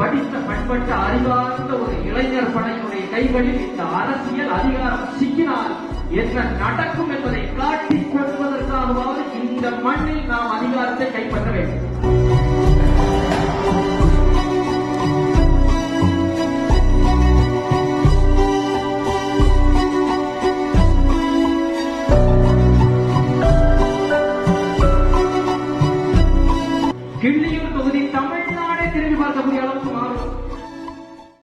படித்த பண்பட்ட அறிவார்ந்த ஒரு இளைஞர் படையினுடைய கைகளில் இந்த அரசியல் அதிகாரம் சிக்கினால் என்ன நடக்கும் என்பதை காட்டிக் கொடுப்பதற்காகவாவது இந்த மண்ணில் நாம் அதிகாரத்தை கைப்பற்ற வேண்டும். கிள்ளியூர் தொகுதி தமிழ்